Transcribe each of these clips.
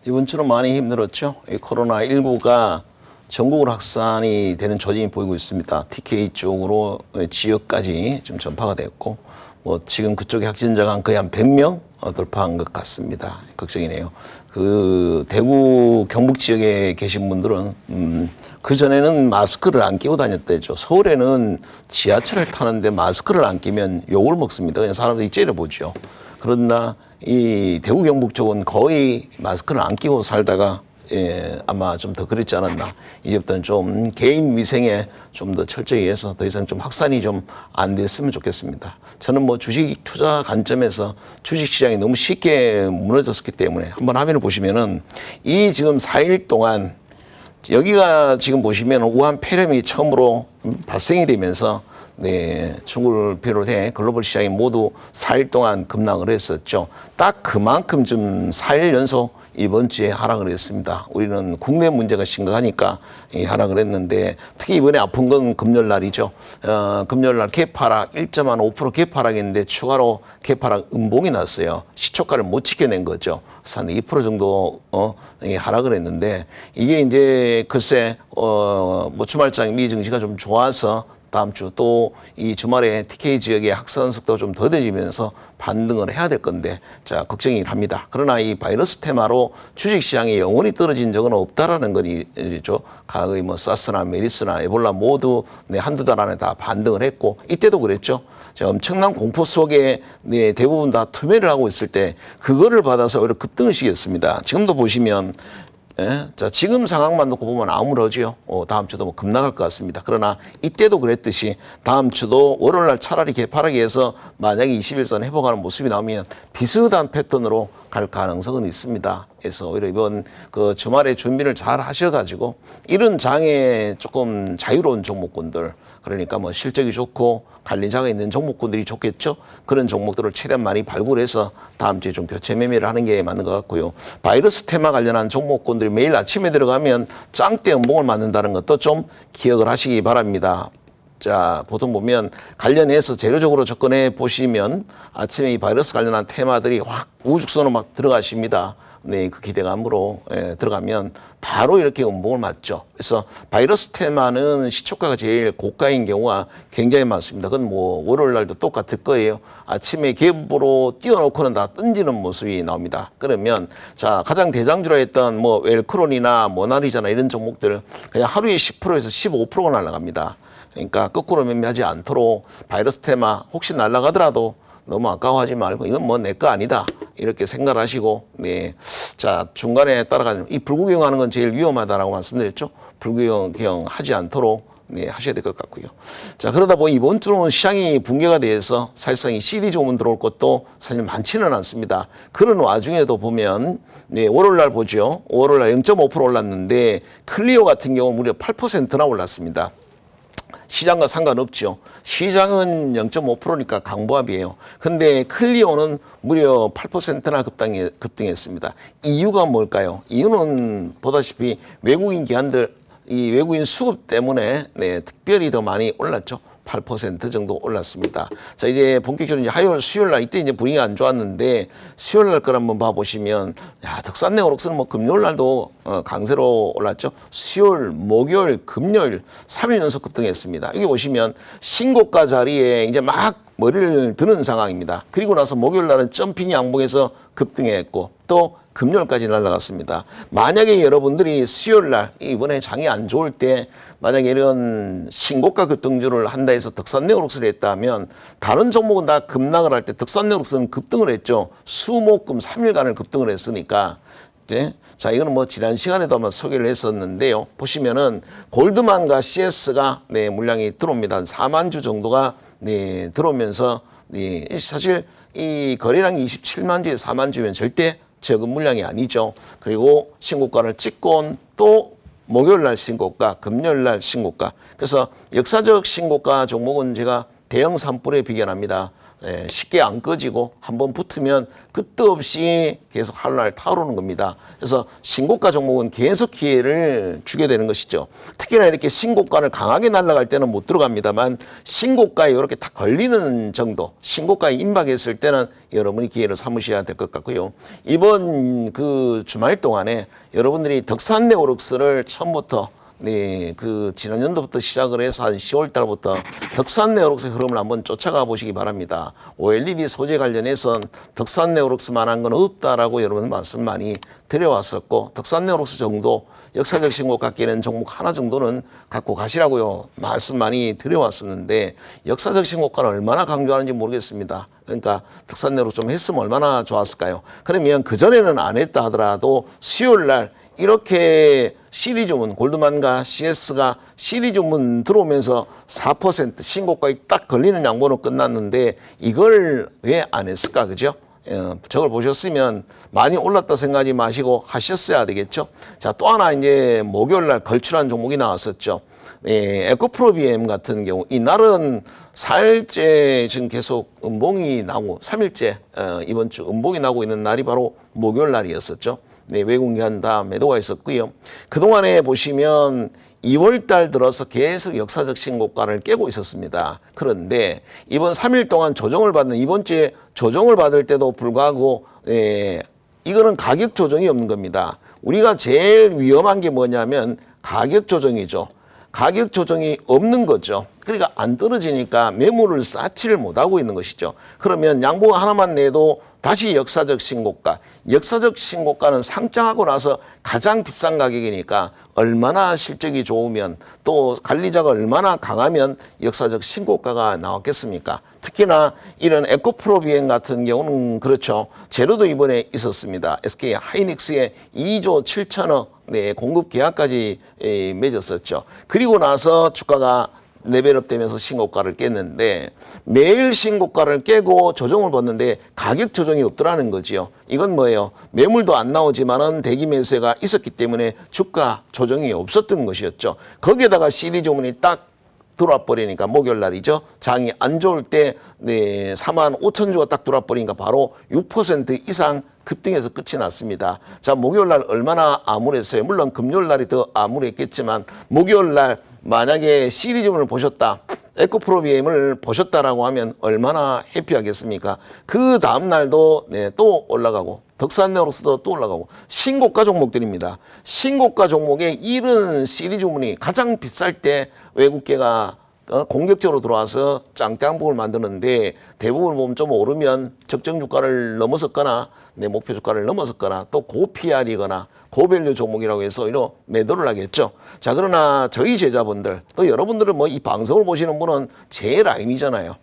이번 주는 많이 힘들었죠. 이 코로나19가 전국으로 확산이 되는 조짐이 보이고 있습니다. TK 쪽으로 지역까지 좀 전파가 됐고, 뭐 지금 그쪽에 확진자가 거의 한 100명 돌파한 것 같습니다. 걱정이네요. 그 대구 경북 지역에 계신 분들은 그 전에는 마스크를 안 끼고 다녔대죠. 서울에는 지하철을 타는데 마스크를 안 끼면 욕을 먹습니다. 그냥 사람들이 째려보죠. 그러나 이 대구 경북 쪽은 거의 마스크를 안 끼고 살다가 아마 좀 더 그랬지 않았나. 이제부터는 좀 개인 위생에 좀 더 철저히 해서 더 이상 좀 확산이 좀 안 됐으면 좋겠습니다. 저는 뭐 주식 투자 관점에서 주식 시장이 너무 쉽게 무너졌기 때문에 한번 화면을 보시면은 이 지금 4일 동안 여기가 지금 보시면 우한 폐렴이 처음으로 발생이 되면서 중국을 비롯해 글로벌 시장이 모두 4일 동안 급락을 했었죠. 딱 그만큼 좀 4일 연속 이번 주에 하락을 했습니다. 우리는 국내 문제가 심각하니까 하락을 했는데 특히 이번에 아픈 건 금요일 날이죠. 금요일 날 개파락 1.5% 개파락인데 추가로 개파락 음봉이 났어요. 시초가를 못 지켜낸 거죠. 그래서 한 2% 정도 하락을 했는데 이게 이제 글쎄 뭐 주말장 미 증시가 좀 좋아서 다음 주 또 이 주말에 TK 지역의 확산 속도가 좀 더뎌지면서 반등을 해야 될 건데 자 걱정이 합니다. 그러나 이 바이러스 테마로 주식시장이 영원히 떨어진 적은 없다라는 거죠. 과거에 뭐 사스나 메리스나 에볼라 모두 한두 달 안에 다 반등을 했고 이때도 그랬죠. 엄청난 공포 속에 대부분 다 투매를 하고 있을 때 그거를 받아서 오히려 급등을 시켰습니다. 지금도 보시면 자, 지금 상황만 놓고 보면 아무러지요. 다음 주도 뭐 급락할 것 같습니다. 그러나 이때도 그랬듯이 다음 주도 월요일날 차라리 개파락이 해서 만약에 21선 회복하는 모습이 나오면 비슷한 패턴으로 갈 가능성은 있습니다. 그래서 오히려 이번 그 주말에 준비를 잘 하셔가지고 이런 장에 조금 자유로운 종목군들 그러니까 뭐 실적이 좋고 관리자가 있는 종목군들이 좋겠죠. 그런 종목들을 최대한 많이 발굴해서 다음 주에 좀 교체 매매를 하는 게 맞는 것 같고요. 바이러스 테마 관련한 종목군들이 매일 아침에 들어가면 짱대 음봉을 맞는다는 것도 좀 기억을 하시기 바랍니다. 자, 보통 보면 관련해서 재료적으로 접근해 보시면 아침에 이 바이러스 관련한 테마들이 확 우죽선으로 막 들어가십니다. 네, 그 기대감으로 들어가면 바로 이렇게 음봉을 맞죠. 그래서 바이러스 테마는 시초가가 제일 고가인 경우가 굉장히 많습니다. 그건 뭐 월요일 날도 똑같을 거예요. 아침에 갭으로 띄워놓고는 다 던지는 모습이 나옵니다. 그러면 자 가장 대장주라 했던 뭐 웰크론이나 모나리자나 이런 종목들 그냥 하루에 10%에서 15%가 날아갑니다. 그러니까 거꾸로 매매하지 않도록 바이러스 테마 혹시 날아가더라도 너무 아까워하지 말고 이건 뭐 내 거 아니다 이렇게 생각하시고 자 중간에 따라가는 이 불구경하는 건 제일 위험하다라고 말씀드렸죠. 불구경 하지 않도록 하셔야 될 것 같고요. 자 그러다 보니 이번 주는 시장이 붕괴가 돼서 사실상 이 CD 조문 들어올 것도 사실 많지는 않습니다. 그런 와중에도 보면 월요일 날 보죠. 월요일 날 0.5% 올랐는데 클리오 같은 경우 무려 8%나 올랐습니다. 시장과 상관없죠. 시장은 0.5%니까 강보합이에요. 근데 클리오는 무려 8%나 급등했습니다. 이유가 뭘까요? 이유는 보다시피 외국인 기관들, 이 외국인 수급 때문에 특별히 더 많이 올랐죠. 8% 정도 올랐습니다. 자, 이제 본격적으로 이제 화요일, 수요일 날 이때 이제 분위기가 안 좋았는데 수요일 날 걸 한번 봐보시면 야, 덕산내 오락스는 뭐 금요일 날도 강세로 올랐죠. 수요일, 목요일, 금요일 3일 연속 급등했습니다. 여기 보시면 신고가 자리에 이제 막 머리를 드는 상황입니다. 그리고 나서 목요일 날은 점핑 양봉에서 급등했고 또 금요일까지 날아갔습니다. 만약에 여러분들이 수요일 날 이번에 장이 안 좋을 때 만약에 이런 신고가 급등주를 한다 해서 덕산네오록스를 했다면 다른 종목은 다 급락을 할 때 덕산네오록스는 급등을 했죠. 수목금 3일간을 급등을 했으니까 자 이거는 뭐 지난 시간에도 한번 소개를 했었는데요. 보시면은 골드만과 CS가 물량이 들어옵니다. 한 4만 주 정도가 들어오면서 사실 이 거래량이 27만 주에 4만 주면 절대 적은 물량이 아니죠. 그리고 신고가를 찍고 또 목요일 날 신고가, 금요일 날 신고가. 그래서 역사적 신고가 종목은 제가 대형 산불에 비견합니다. 쉽게 안 꺼지고 한번 붙으면 끝도 없이 계속 하루날 타오르는 겁니다. 그래서 신고가 종목은 계속 기회를 주게 되는 것이죠. 특히나 이렇게 신고가를 강하게 날아갈 때는 못 들어갑니다만 신고가에 이렇게 딱 걸리는 정도, 신고가에 임박했을 때는 여러분이 기회를 삼으셔야 될 것 같고요. 이번 그 주말 동안에 여러분들이 덕산네오록스를 처음부터 지난 연도부터 시작을 해서 한 10월 달부터 덕산네오록스의 흐름을 한번 쫓아가 보시기 바랍니다. OLED 소재 관련해선 덕산네오록스만한 건 없다라고 여러분 말씀 많이 드려왔었고, 덕산네오록스 정도 역사적 신고가 끼는 종목 하나 정도는 갖고 가시라고요 말씀 많이 드려왔었는데, 역사적 신고가를 얼마나 강조하는지 모르겠습니다. 그러니까 덕산네오록스 좀 했으면 얼마나 좋았을까요? 그러면 그전에는 안 했다 하더라도 수요일 날 이렇게 CD 주문, 골드만과 CS가 CD 주문 들어오면서 4% 신고가에 딱 걸리는 양보로 끝났는데 이걸 왜 안 했을까, 그죠? 저걸 보셨으면 많이 올랐다 생각하지 마시고 하셨어야 되겠죠. 자, 또 하나 이제 목요일 날 걸출한 종목이 나왔었죠. 에코프로비엠 같은 경우 이날은 4일째 지금 계속 음봉이 나오고 3일째 이번 주 음봉이 나오고 있는 날이 바로 목요일 날이었었죠. 외국인 다 매도가 있었고요. 그동안에 보시면 2월 달 들어서 계속 역사적 신고가를 깨고 있었습니다. 그런데 이번 3일 동안 조정을 받는, 이번 주에 조정을 받을 때도 불구하고 이거는 가격 조정이 없는 겁니다. 우리가 제일 위험한 게 뭐냐면 가격 조정이죠. 가격 조정이 없는 거죠. 그러니까 안 떨어지니까 매물을 쌓지를 못하고 있는 것이죠. 그러면 양봉 하나만 내도 다시 역사적 신고가. 역사적 신고가는 상장하고 나서 가장 비싼 가격이니까 얼마나 실적이 좋으면 또 관리자가 얼마나 강하면 역사적 신고가가 나왔겠습니까? 특히나 이런 에코프로비엠 같은 경우는 그렇죠. 제로도 이번에 있었습니다. SK 하이닉스의 2조 7천억 공급 계약까지 맺었었죠. 그리고 나서 주가가 레벨업 되면서 신고가를 깼는데, 매일 신고가를 깨고 조정을 받는데 가격 조정이 없더라는 거지요. 이건 뭐예요? 매물도 안 나오지만은 대기 매수가 있었기 때문에 주가 조정이 없었던 것이었죠. 거기에다가 CD 주문이 딱 들어와 버리니까 목요일 날이죠. 장이 안 좋을 때 4만 5천 주가 딱 들어와 버리니까 바로 6% 이상 급등해서 끝이 났습니다. 자, 목요일 날 얼마나 암울했어요. 물론 금요일 날이 더 암울했겠지만 목요일 날 만약에 CD 주문을 보셨다, 에코프로비엠을 보셨다라고 하면 얼마나 해피하겠습니까? 그 다음 날도 또 올라가고 덕산네오록스도 또 올라가고 신고가 종목들입니다. 신고가 종목에 이런 CD 주문이 가장 비쌀 때 외국계가 공격적으로 들어와서 짱짱복을 만드는데, 대부분 보면 좀 오르면 적정 주가를 넘어섰거나 내 목표 주가를 넘어섰거나 또 고PR이거나 고밸류 종목이라고 해서 이런 매도를 하겠죠. 자, 그러나 저희 제자분들 또 여러분들은 뭐 이 방송을 보시는 분은 제 라인이잖아요.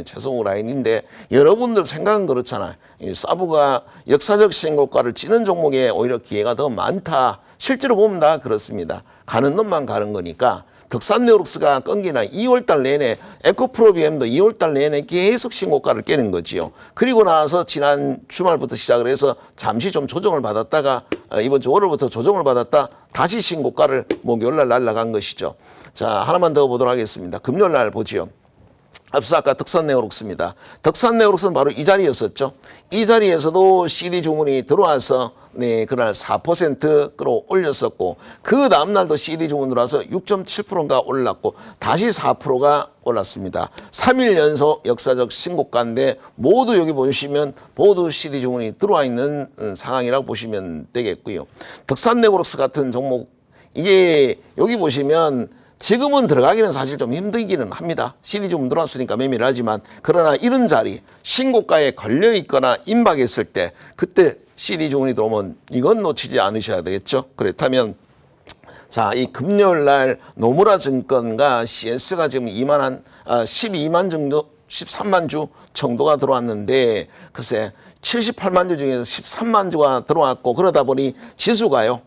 최성우 라인인데 여러분들 생각은 그렇잖아요. 이 사부가 역사적 신고가를 치는 종목에 오히려 기회가 더 많다. 실제로 보면 다 그렇습니다. 가는 놈만 가는 거니까. 덕산네오록스가 끈기나 2월달 내내, 에코프로비엠도 2월달 내내 계속 신고가를 깨는 거지요. 그리고 나서 지난 주말부터 시작을 해서 잠시 좀 조정을 받았다가 이번 주 월요일부터 조정을 받았다 다시 신고가를 목요일날 날아간 것이죠. 자, 하나만 더 보도록 하겠습니다. 금요일날 보지요. 앞서 아까 덕산네오록스입니다. 덕산네오록스는 바로 이 자리였었죠. 이 자리에서도 CD 주문이 들어와서 그날 4% 끌어올렸었고, 그 다음날도 CD 주문 들어와서 6.7%가 올랐고 다시 4%가 올랐습니다. 3일 연속 역사적 신고가인데 모두 여기 보시면 모두 CD 주문이 들어와 있는 상황이라고 보시면 되겠고요. 덕산네오록스 같은 종목, 이게 여기 보시면 지금은 들어가기는 사실 좀 힘들기는 합니다. CD 주문 들어왔으니까 매매를 하지만, 그러나 이런 자리 신고가에 걸려 있거나 임박했을 때 그때 CD 주문이 들어오면 이건 놓치지 않으셔야 되겠죠. 그렇다면 자, 이 금요일 날 노무라 증권과 CS가 지금 12만 정도, 13만 주 정도가 들어왔는데, 글쎄 78만 주 중에서 13만 주가 들어왔고, 그러다 보니 지수가요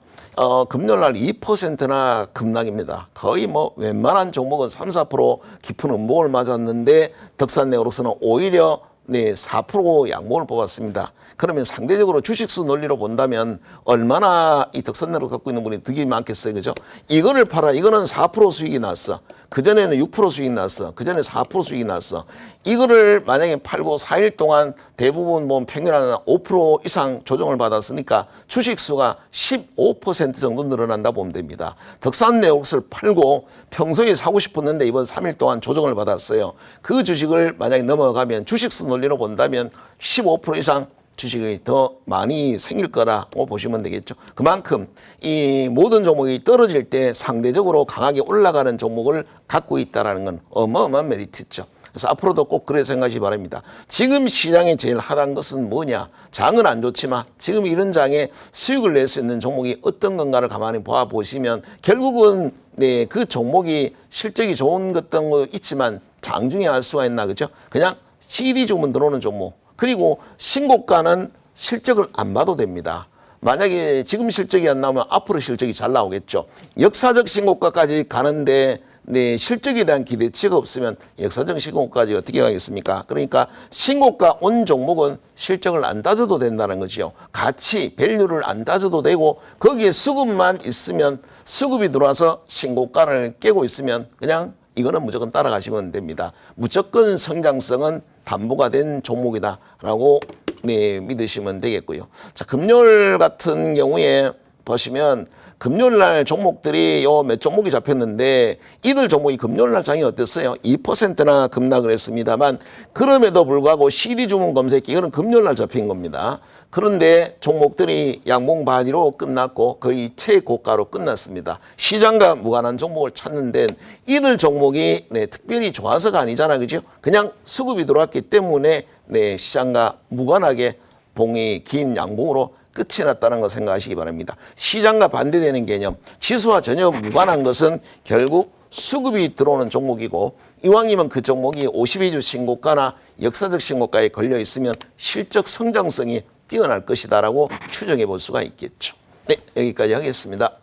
금요일날 2%나 급락입니다. 거의 뭐 웬만한 종목은 3, 4% 깊은 음봉을 맞았는데 덕산네오록스는 오히려 네, 4% 양봉을 뽑았습니다. 그러면 상대적으로 주식수 논리로 본다면 얼마나 이 덕선내로 갖고 있는 분이 득이 많겠어요. 그죠? 이거를 팔아. 이거는 4% 수익이 났어. 그전에는 6% 수익이 났어. 그전에 4% 수익이 났어. 이거를 만약에 팔고 4일 동안 대부분 뭐 평균 한 5% 이상 조정을 받았으니까 주식수가 15% 정도 늘어난다 보면 됩니다. 덕산내 옥수를 팔고 평소에 사고 싶었는데 이번 3일 동안 조정을 받았어요. 그 주식을 만약에 넘어가면 주식수 논리로 본다면 15% 이상 주식이 더 많이 생길 거라고 보시면 되겠죠. 그만큼 이 모든 종목이 떨어질 때 상대적으로 강하게 올라가는 종목을 갖고 있다는 건 어마어마한 메리트죠. 그래서 앞으로도 꼭 그래 생각하시기 바랍니다. 지금 시장에 제일 핫한 것은 뭐냐? 장은 안 좋지만 지금 이런 장에 수익을 낼 수 있는 종목이 어떤 건가를 가만히 보시면 결국은 네, 그 종목이 실적이 좋은 것도 있지만 장중에 알 수가 있나 그죠? 그냥 CD 주문 들어오는 종목. 그리고 신고가는 실적을 안 봐도 됩니다. 만약에 지금 실적이 안 나오면 앞으로 실적이 잘 나오겠죠. 역사적 신고가까지 가는데 네, 실적에 대한 기대치가 없으면 역사적 신고가까지 어떻게 가겠습니까? 그러니까 신고가 온 종목은 실적을 안 따져도 된다는 거죠. 가치, 밸류를 안 따져도 되고 거기에 수급만 있으면 수급이 들어와서 신고가를 깨고 있으면 그냥 이거는 무조건 따라가시면 됩니다. 무조건 성장성은 담보가 된 종목이다라고 네, 믿으시면 되겠고요. 자, 금요일 같은 경우에 보시면 금요일 날 종목들이 요 몇 종목이 잡혔는데 이들 종목이 금요일 날 장이 어땠어요? 2%나 급락을 했습니다만 그럼에도 불구하고 CD 주문 검색기 이거는 금요일 날 잡힌 겁니다. 그런데 종목들이 양봉 반이로 끝났고 거의 최고가로 끝났습니다. 시장과 무관한 종목을 찾는 데는 이들 종목이 네, 특별히 좋아서가 아니잖아, 그죠? 그냥 수급이 들어왔기 때문에 네, 시장과 무관하게 봉이 긴 양봉으로 끝이 났다는 거 생각하시기 바랍니다. 시장과 반대되는 개념, 지수와 전혀 무관한 것은 결국 수급이 들어오는 종목이고 이왕이면 그 종목이 52주 신고가나 역사적 신고가에 걸려 있으면 실적 성장성이 뛰어날 것이다라고 추정해 볼 수가 있겠죠. 네, 여기까지 하겠습니다.